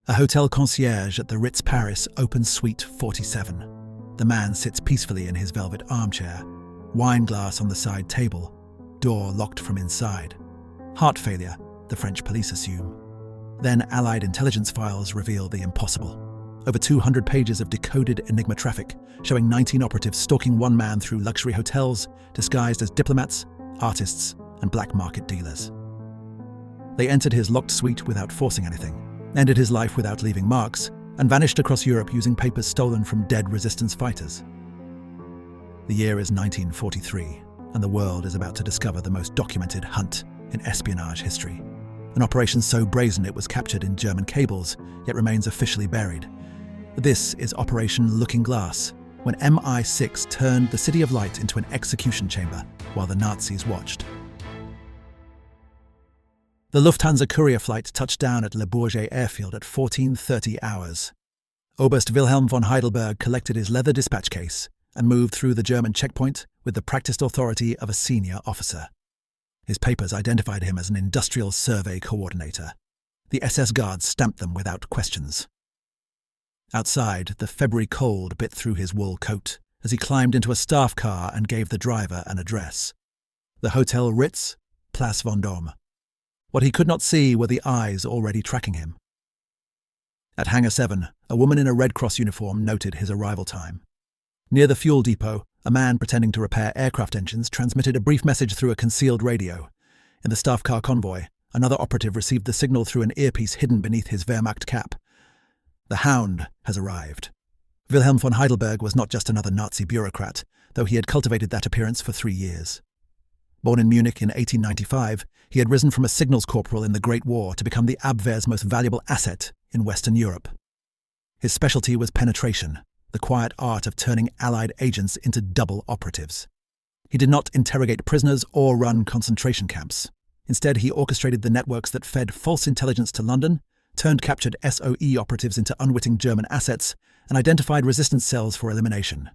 A hotel concierge at the Ritz Paris opens Suite 47. The man sits peacefully in his velvet armchair, wine glass on the side table, door locked from inside. Heart failure, the French police assume. Then Allied intelligence files reveal the impossible. Over 200 pages of decoded Enigma traffic, showing 19 operatives stalking one man through luxury hotels, disguised as diplomats, artists, and black market dealers. They entered his locked suite without forcing anything, ended his life without leaving marks, and vanished across Europe using papers stolen from dead resistance fighters. The year is 1943, and the world is about to discover the most documented hunt in espionage history. An operation so brazen it was captured in German cables, yet remains officially buried. This is Operation Looking Glass, when MI6 turned the City of Light into an execution chamber while the Nazis watched. The Lufthansa courier flight touched down at Le Bourget airfield at 14:30 hours. Oberst Wilhelm von Heidelberg collected his leather dispatch case and moved through the German checkpoint with the practiced authority of a senior officer. His papers identified him as an industrial survey coordinator. The SS guards stamped them without questions. Outside, the February cold bit through his wool coat as he climbed into a staff car and gave the driver an address. The Hotel Ritz, Place Vendôme. What he could not see were the eyes already tracking him. At Hangar 7, a woman in a Red Cross uniform noted his arrival time. Near the fuel depot, a man pretending to repair aircraft engines transmitted a brief message through a concealed radio. In the staff car convoy, another operative received the signal through an earpiece hidden beneath his Wehrmacht cap. The Hound has arrived. Wilhelm von Heidelberg was not just another Nazi bureaucrat, though he had cultivated that appearance for 3 years. Born in Munich in 1895, he had risen from a signals corporal in the Great War to become the Abwehr's most valuable asset in Western Europe. His specialty was penetration, the quiet art of turning Allied agents into double operatives. He did not interrogate prisoners or run concentration camps. Instead, he orchestrated the networks that fed false intelligence to London, turned captured SOE operatives into unwitting German assets, and identified resistance cells for elimination.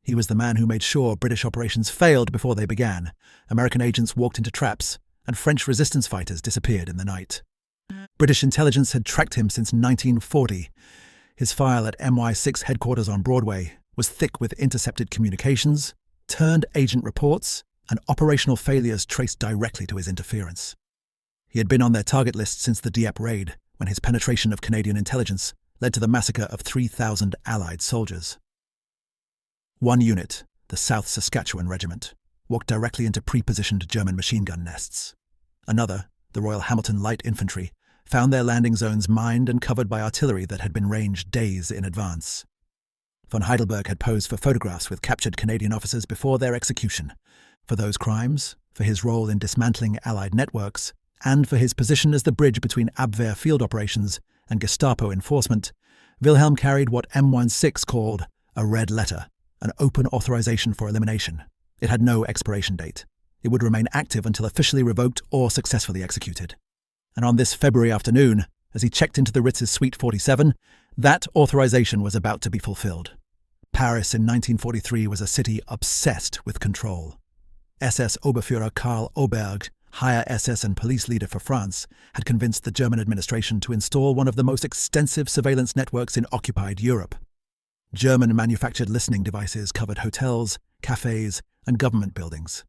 He was the man who made sure British operations failed before they began, American agents walked into traps, and French resistance fighters disappeared in the night. British intelligence had tracked him since 1940. His file at MI6 headquarters on Broadway was thick with intercepted communications, turned agent reports, and operational failures traced directly to his interference. He had been on their target list since the Dieppe raid, when his penetration of Canadian intelligence led to the massacre of 3,000 Allied soldiers. One unit, the South Saskatchewan Regiment, walked directly into pre-positioned German machine gun nests. Another, the Royal Hamilton Light Infantry, found their landing zones mined and covered by artillery that had been ranged days in advance. Von Heidelberg had posed for photographs with captured Canadian officers before their execution. For those crimes, for his role in dismantling Allied networks, and for his position as the bridge between Abwehr field operations and Gestapo enforcement, Wilhelm carried what MI6 called a red letter, an open authorization for elimination. It had no expiration date. It would remain active until officially revoked or successfully executed. And on this February afternoon, as he checked into the Ritz's Suite 47, that authorization was about to be fulfilled. Paris in 1943 was a city obsessed with control. SS Oberführer Karl Oberg, higher SS and police leader for France, had convinced the German administration to install one of the most extensive surveillance networks in occupied Europe. German-manufactured listening devices covered hotels, cafes, and government buildings.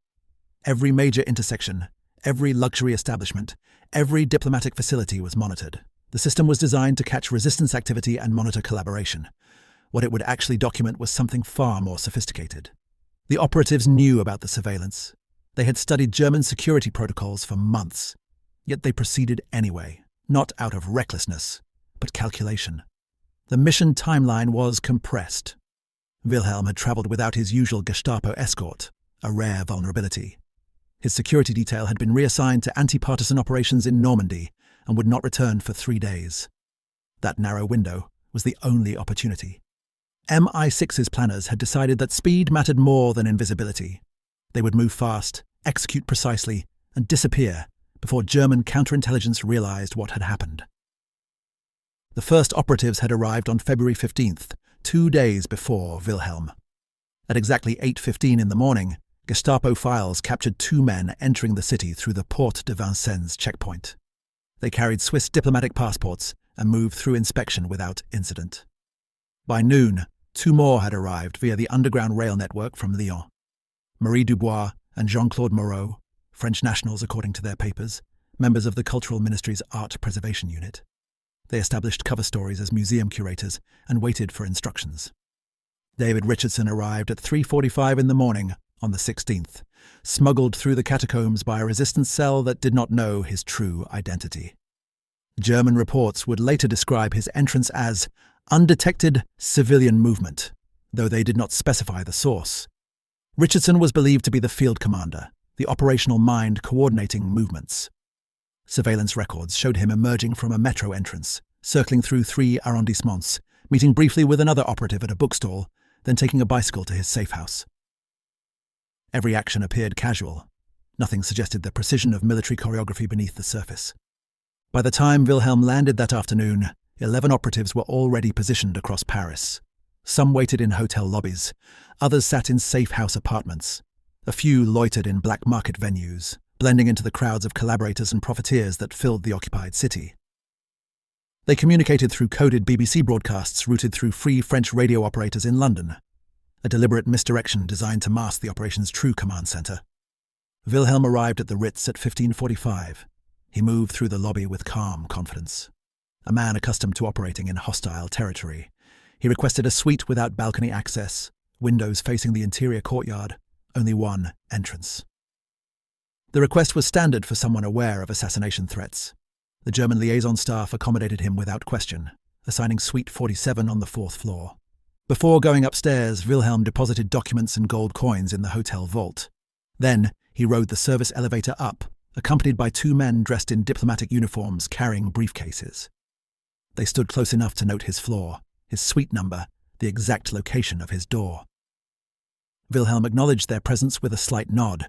Every major intersection, every luxury establishment, every diplomatic facility was monitored. The system was designed to catch resistance activity and monitor collaboration. What it would actually document was something far more sophisticated. The operatives knew about the surveillance. They had studied German security protocols for months. Yet they proceeded anyway, not out of recklessness, but calculation. The mission timeline was compressed. Wilhelm had travelled without his usual Gestapo escort, a rare vulnerability. His security detail had been reassigned to anti-partisan operations in Normandy and would not return for 3 days. That narrow window was the only opportunity. MI6's planners had decided that speed mattered more than invisibility. They would move fast, execute precisely, and disappear before German counterintelligence realized what had happened. The first operatives had arrived on February 15th, 2 days before Wilhelm. At exactly 8:15 in the morning, Gestapo files captured 2 men entering the city through the Porte de Vincennes checkpoint. They carried Swiss diplomatic passports and moved through inspection without incident. By noon, 2 more had arrived via the underground rail network from Lyon. Marie Dubois and Jean-Claude Moreau, French nationals according to their papers, members of the Cultural Ministry's Art Preservation Unit. They established cover stories as museum curators and waited for instructions. David Richardson arrived at 3:45 in the morning on the 16th, smuggled through the catacombs by a resistance cell that did not know his true identity. German reports would later describe his entrance as undetected civilian movement, though they did not specify the source. Richardson was believed to be the field commander, the operational mind coordinating movements. Surveillance records showed him emerging from a metro entrance, circling through 3 arrondissements, meeting briefly with another operative at a bookstall, then taking a bicycle to his safe house. Every action appeared casual. Nothing suggested the precision of military choreography beneath the surface. By the time Wilhelm landed that afternoon, 11 operatives were already positioned across Paris. Some waited in hotel lobbies, others sat in safe house apartments. A few loitered in black market venues, blending into the crowds of collaborators and profiteers that filled the occupied city. They communicated through coded BBC broadcasts routed through free French radio operators in London, a deliberate misdirection designed to mask the operation's true command centre. Wilhelm arrived at the Ritz at 15:45. He moved through the lobby with calm confidence. A man accustomed to operating in hostile territory, he requested a suite without balcony access, windows facing the interior courtyard, only one entrance. The request was standard for someone aware of assassination threats. The German liaison staff accommodated him without question, assigning Suite 47 on the 4th floor. Before going upstairs, Wilhelm deposited documents and gold coins in the hotel vault. Then, he rode the service elevator up, accompanied by 2 men dressed in diplomatic uniforms carrying briefcases. They stood close enough to note his floor, his suite number, the exact location of his door. Wilhelm acknowledged their presence with a slight nod.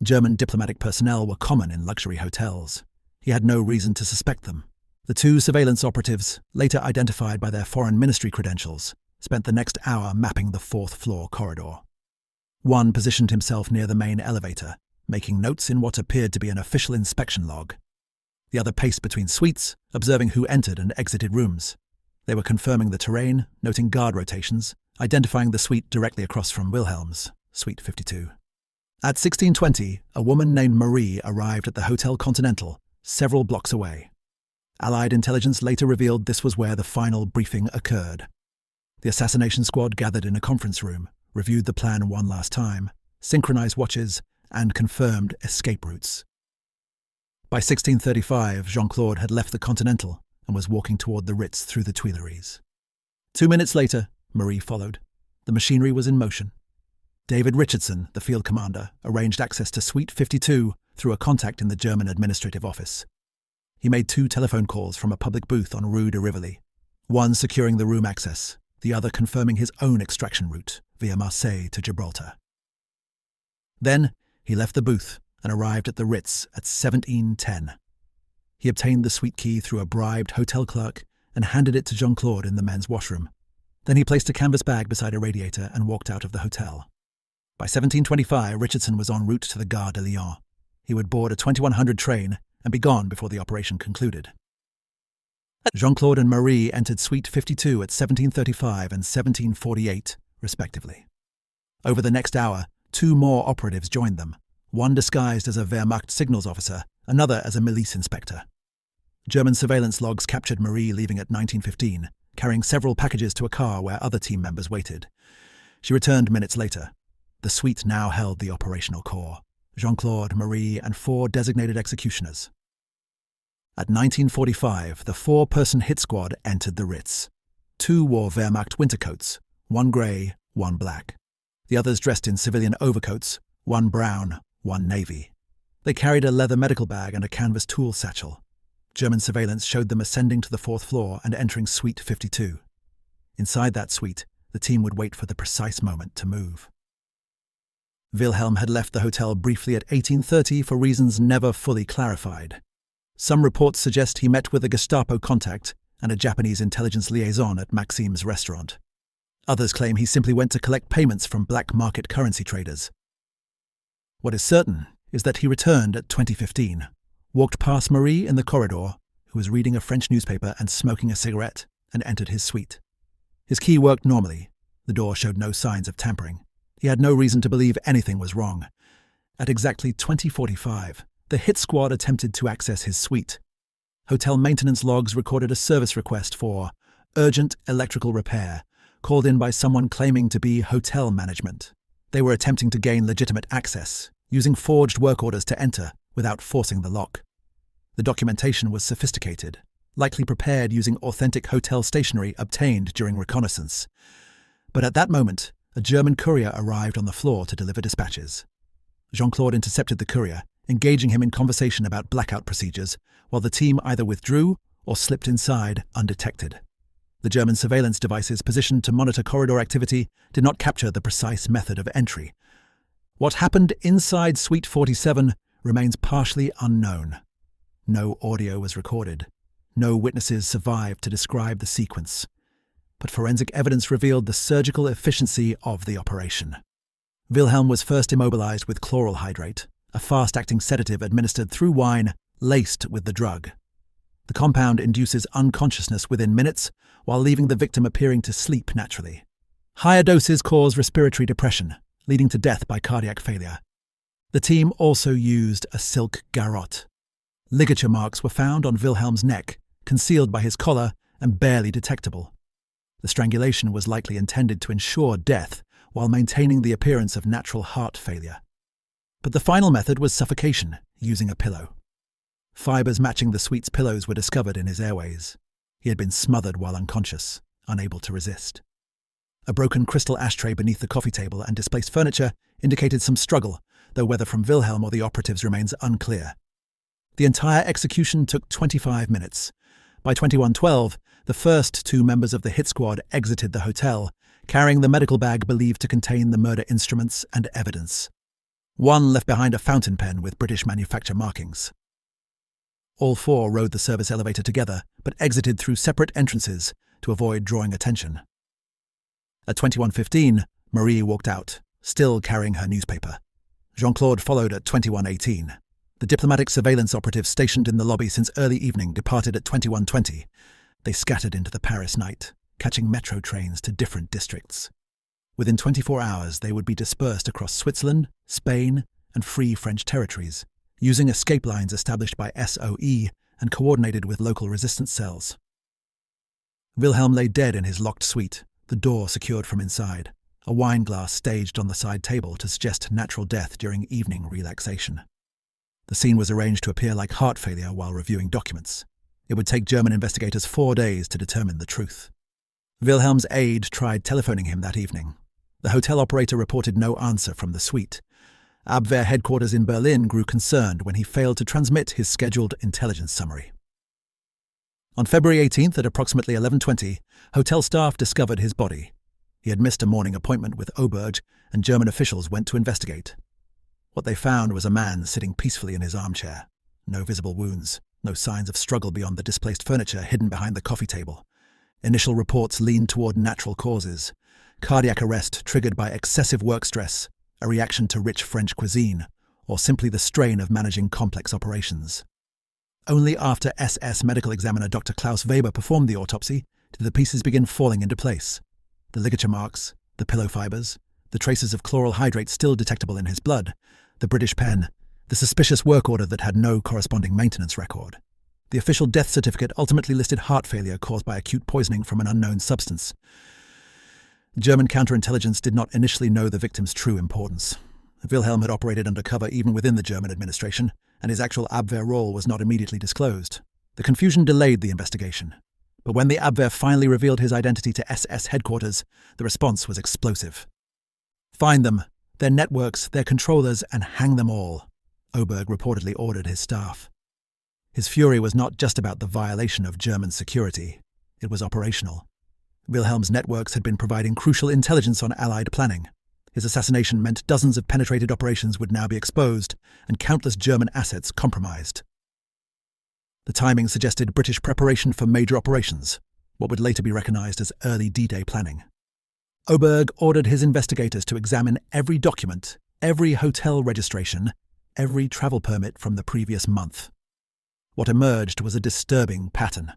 German diplomatic personnel were common in luxury hotels. He had no reason to suspect them. The 2 surveillance operatives, later identified by their foreign ministry credentials, spent the next hour mapping the 4th floor corridor. One positioned himself near the main elevator, making notes in what appeared to be an official inspection log. The other paced between suites, observing who entered and exited rooms. They were confirming the terrain, noting guard rotations, identifying the suite directly across from Wilhelm's, Suite 52. At 16:20, a woman named Marie arrived at the Hotel Continental, several blocks away. Allied intelligence later revealed this was where the final briefing occurred. The assassination squad gathered in a conference room, reviewed the plan one last time, synchronized watches, and confirmed escape routes. By 16:35, Jean-Claude had left the Continental and was walking toward the Ritz through the Tuileries. 2 minutes later, Marie followed. The machinery was in motion. David Richardson, the field commander, arranged access to Suite 52 through a contact in the German administrative office. He made 2 telephone calls from a public booth on Rue de Rivoli, one securing the room access, the other confirming his own extraction route via Marseille to Gibraltar. Then, he left the booth and arrived at the Ritz at 17:10. He obtained the suite key through a bribed hotel clerk and handed it to Jean-Claude in the men's washroom. Then he placed a canvas bag beside a radiator and walked out of the hotel. By 17:25, Richardson was en route to the Gare de Lyon. He would board a 2100 train and be gone before the operation concluded. Jean-Claude and Marie entered Suite 52 at 17:35 and 17:48, respectively. Over the next hour, 2 more operatives joined them, one disguised as a Wehrmacht signals officer, another as a milice inspector. German surveillance logs captured Marie leaving at 19:15, carrying several packages to a car where other team members waited. She returned minutes later. The suite now held the operational core: Jean-Claude, Marie, and 4 designated executioners. At 19:45, the 4-person hit squad entered the Ritz. 2 wore Wehrmacht winter coats, 1 grey, 1 black. The others dressed in civilian overcoats, 1 brown, 1 navy. They carried a leather medical bag and a canvas tool satchel. German surveillance showed them ascending to the 4th floor and entering Suite 52. Inside that suite, the team would wait for the precise moment to move. Wilhelm had left the hotel briefly at 18:30 for reasons never fully clarified. Some reports suggest he met with a Gestapo contact and a Japanese intelligence liaison at Maxim's restaurant. Others claim he simply went to collect payments from black market currency traders. What is certain is that he returned at 20:15, walked past Marie in the corridor, who was reading a French newspaper and smoking a cigarette, and entered his suite. His key worked normally. The door showed no signs of tampering. He had no reason to believe anything was wrong. At exactly 20:45, the hit squad attempted to access his suite. Hotel maintenance logs recorded a service request for urgent electrical repair, called in by someone claiming to be hotel management. They were attempting to gain legitimate access, using forged work orders to enter without forcing the lock. The documentation was sophisticated, likely prepared using authentic hotel stationery obtained during reconnaissance. But at that moment, a German courier arrived on the floor to deliver dispatches. Jean-Claude intercepted the courier, engaging him in conversation about blackout procedures, while the team either withdrew or slipped inside undetected. The German surveillance devices positioned to monitor corridor activity did not capture the precise method of entry. What happened inside Suite 47 remains partially unknown. No audio was recorded. No witnesses survived to describe the sequence. But forensic evidence revealed the surgical efficiency of the operation. Wilhelm was first immobilized with chloral hydrate, a fast-acting sedative administered through wine laced with the drug. The compound induces unconsciousness within minutes, while leaving the victim appearing to sleep naturally. Higher doses cause respiratory depression, leading to death by cardiac failure. The team also used a silk garrote. Ligature marks were found on Wilhelm's neck, concealed by his collar and barely detectable. The strangulation was likely intended to ensure death while maintaining the appearance of natural heart failure. But the final method was suffocation, using a pillow. Fibers matching the suite's pillows were discovered in his airways. He had been smothered while unconscious, unable to resist. A broken crystal ashtray beneath the coffee table and displaced furniture indicated some struggle, though whether from Wilhelm or the operatives remains unclear. The entire execution took 25 minutes. By 21:12, the first two members of the hit squad exited the hotel, carrying the medical bag believed to contain the murder instruments and evidence. One left behind a fountain pen with British manufacture markings. All four rode the service elevator together, but exited through separate entrances to avoid drawing attention. At 21:15, Marie walked out, still carrying her newspaper. Jean-Claude followed at 21:18. The diplomatic surveillance operatives stationed in the lobby since early evening departed at 21:20. They scattered into the Paris night, catching metro trains to different districts. Within 24 hours, they would be dispersed across Switzerland, Spain, and free French territories, using escape lines established by SOE and coordinated with local resistance cells. Wilhelm lay dead in his locked suite, the door secured from inside, a wine glass staged on the side table to suggest natural death during evening relaxation. The scene was arranged to appear like heart failure while reviewing documents. It would take German investigators 4 days to determine the truth. Wilhelm's aide tried telephoning him that evening. The hotel operator reported no answer from the suite. Abwehr headquarters in Berlin grew concerned when he failed to transmit his scheduled intelligence summary. On February 18th at approximately 11:20, hotel staff discovered his body. He had missed a morning appointment with Oberg, and German officials went to investigate. What they found was a man sitting peacefully in his armchair. No visible wounds, no signs of struggle beyond the displaced furniture hidden behind the coffee table. Initial reports leaned toward natural causes: cardiac arrest triggered by excessive work stress, a reaction to rich French cuisine, or simply the strain of managing complex operations. Only after SS medical examiner Dr. Klaus Weber performed the autopsy did the pieces begin falling into place. The ligature marks, the pillow fibers, the traces of chloral hydrate still detectable in his blood, the British pen, the suspicious work order that had no corresponding maintenance record. The official death certificate ultimately listed heart failure caused by acute poisoning from an unknown substance. German counterintelligence did not initially know the victim's true importance. Wilhelm had operated undercover even within the German administration, and his actual Abwehr role was not immediately disclosed. The confusion delayed the investigation. But when the Abwehr finally revealed his identity to SS headquarters, the response was explosive. "Find them, their networks, their controllers, and hang them all," Oberg reportedly ordered his staff. His fury was not just about the violation of German security. It was operational. Wilhelm's networks had been providing crucial intelligence on Allied planning. His assassination meant dozens of penetrated operations would now be exposed and countless German assets compromised. The timing suggested British preparation for major operations, what would later be recognized as early D-Day planning. Oberg ordered his investigators to examine every document, every hotel registration, every travel permit from the previous month. What emerged was a disturbing pattern.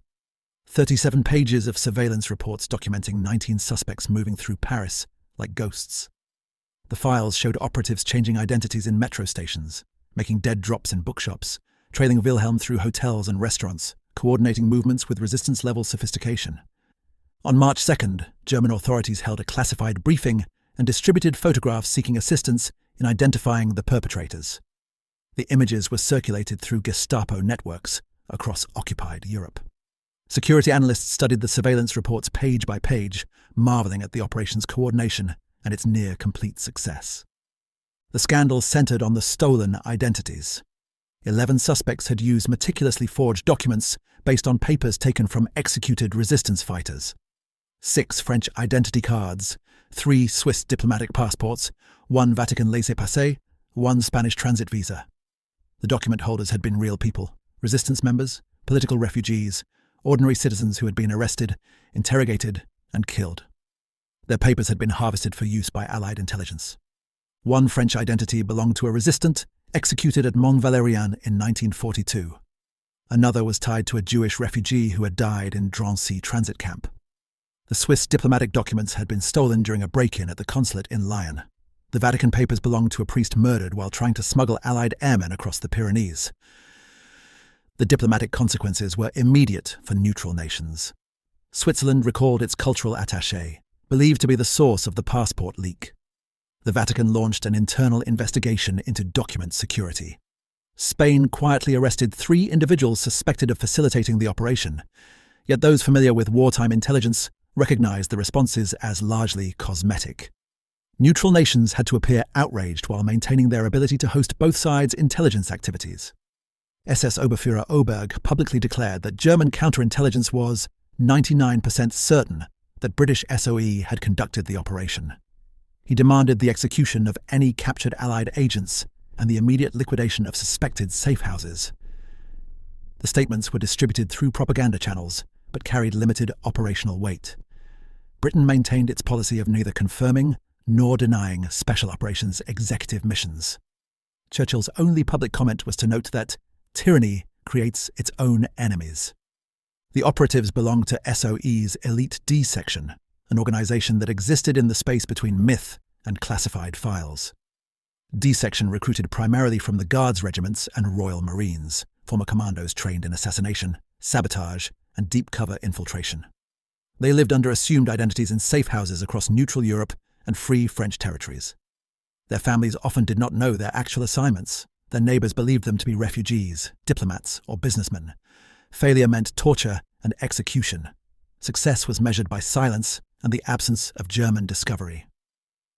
37 pages of surveillance reports documenting 19 suspects moving through Paris like ghosts. The files showed operatives changing identities in metro stations, making dead drops in bookshops, trailing Wilhelm through hotels and restaurants, coordinating movements with resistance-level sophistication. On March 2nd, German authorities held a classified briefing and distributed photographs seeking assistance in identifying the perpetrators. The images were circulated through Gestapo networks across occupied Europe. Security analysts studied the surveillance reports page by page, marveling at the operation's coordination and its near-complete success. The scandal centered on the stolen identities. 11 suspects had used meticulously forged documents based on papers taken from executed resistance fighters. 6 French identity cards, 3 Swiss diplomatic passports, 1 Vatican laissez-passer, 1 Spanish transit visa. The document holders had been real people, resistance members, political refugees, ordinary citizens who had been arrested, interrogated, and killed. Their papers had been harvested for use by Allied intelligence. 1 French identity belonged to a resistant executed at Mont-Valérien in 1942. Another was tied to a Jewish refugee who had died in Drancy transit camp. The Swiss diplomatic documents had been stolen during a break-in at the consulate in Lyon. The Vatican papers belonged to a priest murdered while trying to smuggle Allied airmen across the Pyrenees. The diplomatic consequences were immediate for neutral nations. Switzerland recalled its cultural attaché, believed to be the source of the passport leak. The Vatican launched an internal investigation into document security. Spain quietly arrested 3 individuals suspected of facilitating the operation, yet those familiar with wartime intelligence recognized the responses as largely cosmetic. Neutral nations had to appear outraged while maintaining their ability to host both sides' intelligence activities. SS Oberfuhrer Oberg publicly declared that German counterintelligence was 99% certain that British SOE had conducted the operation. He demanded the execution of any captured Allied agents and the immediate liquidation of suspected safe houses. The statements were distributed through propaganda channels, but carried limited operational weight. Britain maintained its policy of neither confirming nor denying special operations executive missions. Churchill's only public comment was to note that tyranny creates its own enemies. The operatives belonged to SOE's Elite D section, an organization that existed in the space between myth and classified files. D section recruited primarily from the Guards regiments and Royal Marines, former commandos trained in assassination, sabotage, and deep cover infiltration. They lived under assumed identities in safe houses across neutral Europe and free French territories. Their families often did not know their actual assignments. Their neighbors believed them to be refugees, diplomats, or businessmen. Failure meant torture and execution. Success was measured by silence and the absence of German discovery.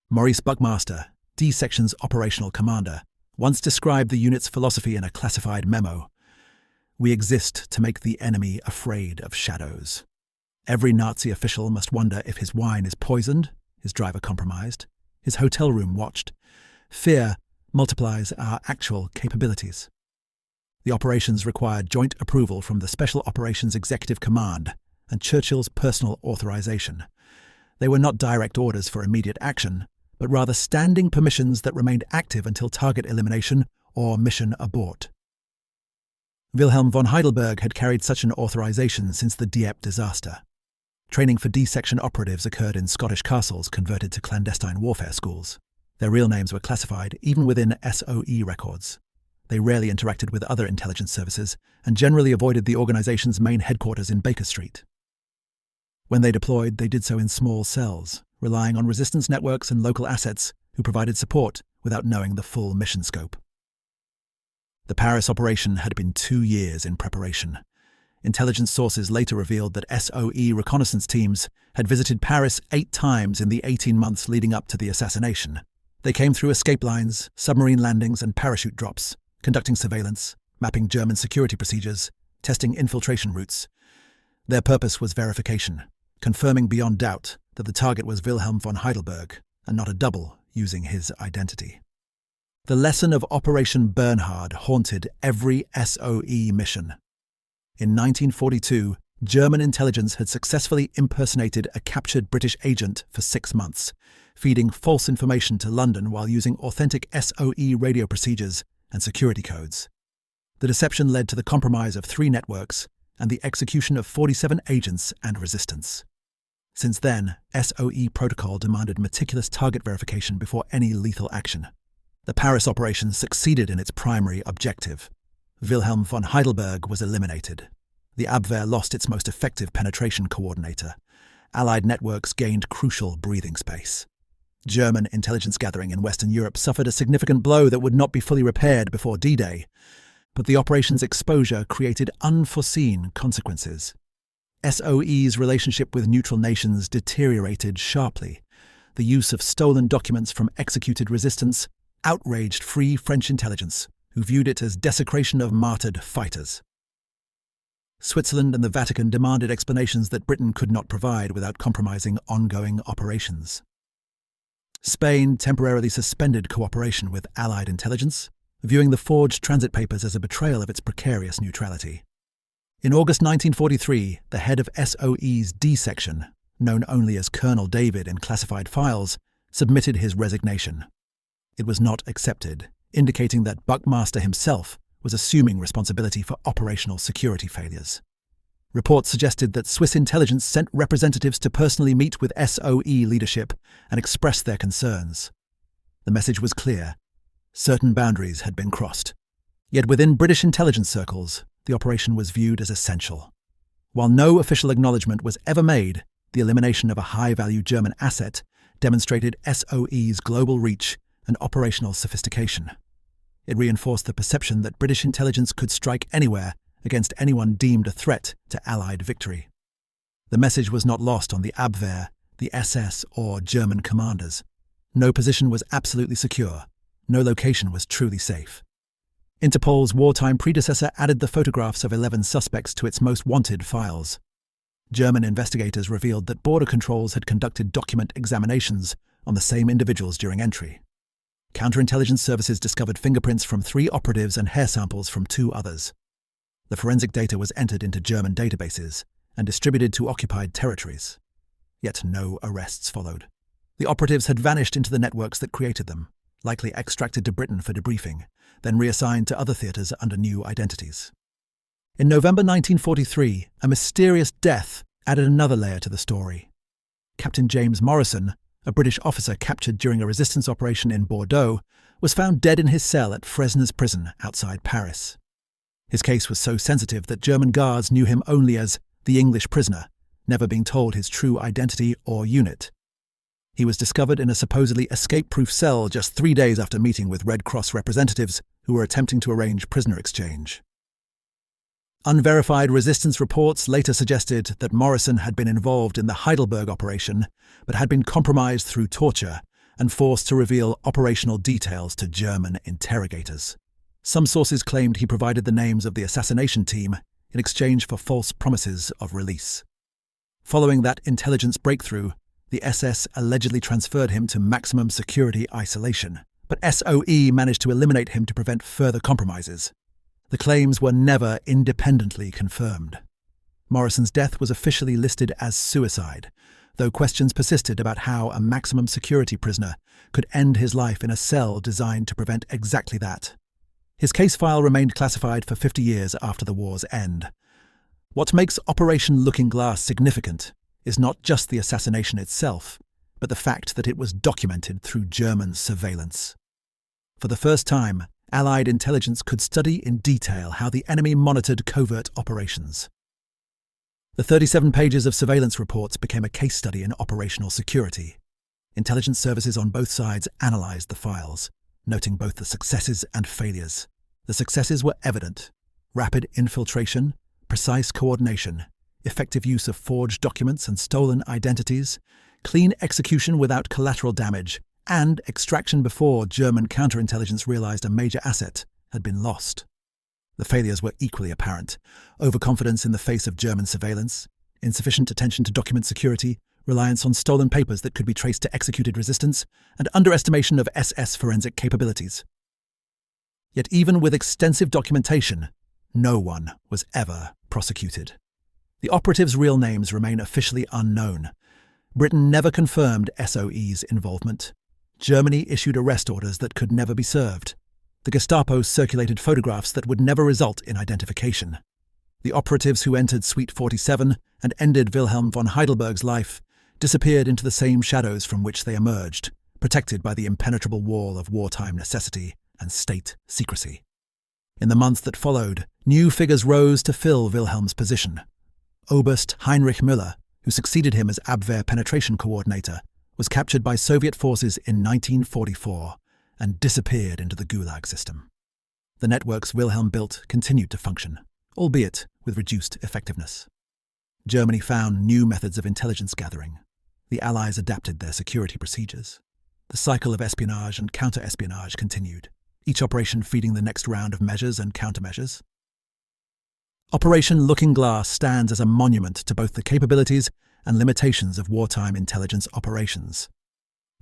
Maurice Buckmaster, D Section's operational commander, once described the unit's philosophy in a classified memo. "We exist to make the enemy afraid of shadows. Every Nazi official must wonder if his wine is poisoned, his driver compromised, his hotel room watched. Fear multiplies our actual capabilities." The operations required joint approval from the Special Operations Executive Command and Churchill's personal authorization. They were not direct orders for immediate action, but rather standing permissions that remained active until target elimination or mission abort. Wilhelm von Heidelberg had carried such an authorization since the Dieppe disaster. Training for D-section operatives occurred in Scottish castles converted to clandestine warfare schools. Their real names were classified even within SOE records. They rarely interacted with other intelligence services and generally avoided the organization's main headquarters in Baker Street. When they deployed, they did so in small cells, relying on resistance networks and local assets who provided support without knowing the full mission scope. The Paris operation had been 2 years in preparation. Intelligence sources later revealed that SOE reconnaissance teams had visited Paris 8 times in the 18 months leading up to the assassination. They came through escape lines, submarine landings, and parachute drops, conducting surveillance, mapping German security procedures, testing infiltration routes. Their purpose was verification, confirming beyond doubt that the target was Wilhelm von Heidelberg and not a double using his identity. The lesson of Operation Bernhard haunted every SOE mission. In 1942, German intelligence had successfully impersonated a captured British agent for 6 months, feeding false information to London while using authentic SOE radio procedures and security codes. The deception led to the compromise of 3 networks and the execution of 47 agents and resistance. Since then, SOE protocol demanded meticulous target verification before any lethal action. The Paris operation succeeded in its primary objective. Wilhelm von Heidelberg was eliminated. The Abwehr lost its most effective penetration coordinator. Allied networks gained crucial breathing space. German intelligence gathering in Western Europe suffered a significant blow that would not be fully repaired before D-Day, but the operation's exposure created unforeseen consequences. SOE's relationship with neutral nations deteriorated sharply. The use of stolen documents from executed resistance outraged Free French intelligence, who viewed it as desecration of martyred fighters. Switzerland and the Vatican demanded explanations that Britain could not provide without compromising ongoing operations. Spain temporarily suspended cooperation with Allied intelligence, viewing the forged transit papers as a betrayal of its precarious neutrality. In August 1943, the head of SOE's D section, known only as Colonel David in classified files, submitted his resignation. It was not accepted, indicating that Buckmaster himself was assuming responsibility for operational security failures. Reports suggested that Swiss intelligence sent representatives to personally meet with SOE leadership and express their concerns. The message was clear. Certain boundaries had been crossed. Yet within British intelligence circles, the operation was viewed as essential. While no official acknowledgement was ever made, the elimination of a high-value German asset demonstrated SOE's global reach and operational sophistication. It reinforced the perception that British intelligence could strike anywhere against anyone deemed a threat to Allied victory. The message was not lost on the Abwehr, the SS, or German commanders. No position was absolutely secure. No location was truly safe. Interpol's wartime predecessor added the photographs of 11 suspects to its most wanted files. German investigators revealed that border controls had conducted document examinations on the same individuals during entry. Counterintelligence services discovered fingerprints from 3 operatives and hair samples from 2 others. The forensic data was entered into German databases and distributed to occupied territories. Yet no arrests followed. The operatives had vanished into the networks that created them, likely extracted to Britain for debriefing, then reassigned to other theatres under new identities. In November 1943, a mysterious death added another layer to the story. Captain James Morrison, a British officer captured during a resistance operation in Bordeaux, was found dead in his cell at Fresnes prison outside Paris. His case was so sensitive that German guards knew him only as the English prisoner, never being told his true identity or unit. He was discovered in a supposedly escape-proof cell just 3 days after meeting with Red Cross representatives who were attempting to arrange prisoner exchange. Unverified resistance reports later suggested that Morrison had been involved in the Heidelberg operation, but had been compromised through torture and forced to reveal operational details to German interrogators. Some sources claimed he provided the names of the assassination team in exchange for false promises of release. Following that intelligence breakthrough, the SS allegedly transferred him to maximum security isolation, but SOE managed to eliminate him to prevent further compromises. The claims were never independently confirmed. Morrison's death was officially listed as suicide, though questions persisted about how a maximum security prisoner could end his life in a cell designed to prevent exactly that. His case file remained classified for 50 years after the war's end. What makes Operation Looking Glass significant is not just the assassination itself, but the fact that it was documented through German surveillance. For the first time, Allied intelligence could study in detail how the enemy monitored covert operations. The 37 pages of surveillance reports became a case study in operational security. Intelligence services on both sides analysed the files, noting both the successes and failures. The successes were evident: rapid infiltration, precise coordination, effective use of forged documents and stolen identities, clean execution without collateral damage, and extraction before German counterintelligence realized a major asset had been lost. The failures were equally apparent: overconfidence in the face of German surveillance, insufficient attention to document security, reliance on stolen papers that could be traced to executed resistance, and underestimation of SS forensic capabilities. Yet even with extensive documentation, no one was ever prosecuted. The operatives' real names remain officially unknown. Britain never confirmed SOE's involvement. Germany issued arrest orders that could never be served. The Gestapo circulated photographs that would never result in identification. The operatives who entered Suite 47 and ended Wilhelm von Heidelberg's life disappeared into the same shadows from which they emerged, protected by the impenetrable wall of wartime necessity and state secrecy. In the month that followed, new figures rose to fill Wilhelm's position. Oberst Heinrich Müller, who succeeded him as Abwehr penetration coordinator, was captured by Soviet forces in 1944 and disappeared into the Gulag system. The networks Wilhelm built continued to function, albeit with reduced effectiveness. Germany found new methods of intelligence gathering. The Allies adapted their security procedures. The cycle of espionage and counter-espionage continued, each operation feeding the next round of measures and countermeasures. Operation Looking Glass stands as a monument to both the capabilities and limitations of wartime intelligence operations.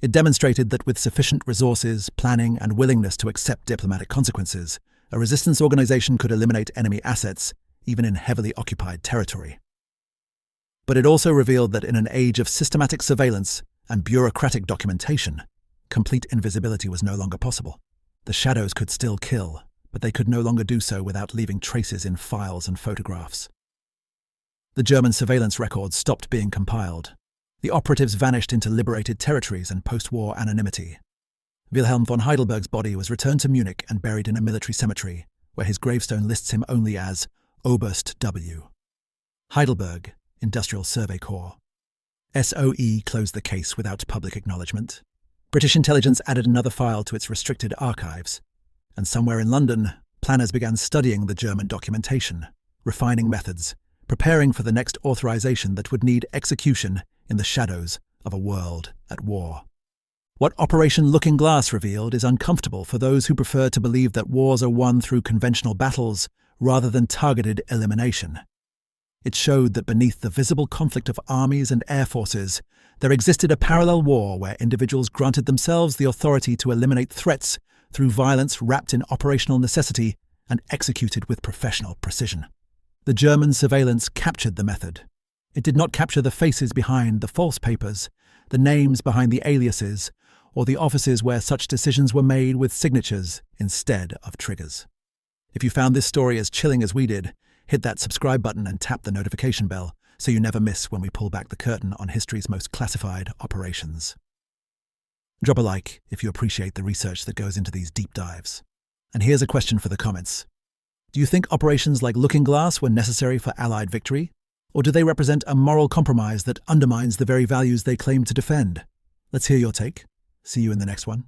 It demonstrated that with sufficient resources, planning, and willingness to accept diplomatic consequences, a resistance organization could eliminate enemy assets, even in heavily occupied territory. But it also revealed that in an age of systematic surveillance and bureaucratic documentation, complete invisibility was no longer possible. The shadows could still kill, but they could no longer do so without leaving traces in files and photographs. The German surveillance records stopped being compiled. The operatives vanished into liberated territories and post-war anonymity. Wilhelm von Heidelberg's body was returned to Munich and buried in a military cemetery, where his gravestone lists him only as Oberst W. Heidelberg, Industrial Survey Corps. SOE closed the case without public acknowledgement. British intelligence added another file to its restricted archives. And somewhere in London, planners began studying the German documentation, refining methods, preparing for the next authorization that would need execution in the shadows of a world at war. What Operation Looking Glass revealed is uncomfortable for those who prefer to believe that wars are won through conventional battles rather than targeted elimination. It showed that beneath the visible conflict of armies and air forces, there existed a parallel war where individuals granted themselves the authority to eliminate threats through violence wrapped in operational necessity and executed with professional precision. The German surveillance captured the method. It did not capture the faces behind the false papers, the names behind the aliases, or the offices where such decisions were made with signatures instead of triggers. If you found this story as chilling as we did, hit that subscribe button and tap the notification bell so you never miss when we pull back the curtain on history's most classified operations. Drop a like if you appreciate the research that goes into these deep dives. And here's a question for the comments. Do you think operations like Looking Glass were necessary for Allied victory? Or do they represent a moral compromise that undermines the very values they claim to defend? Let's hear your take. See you in the next one.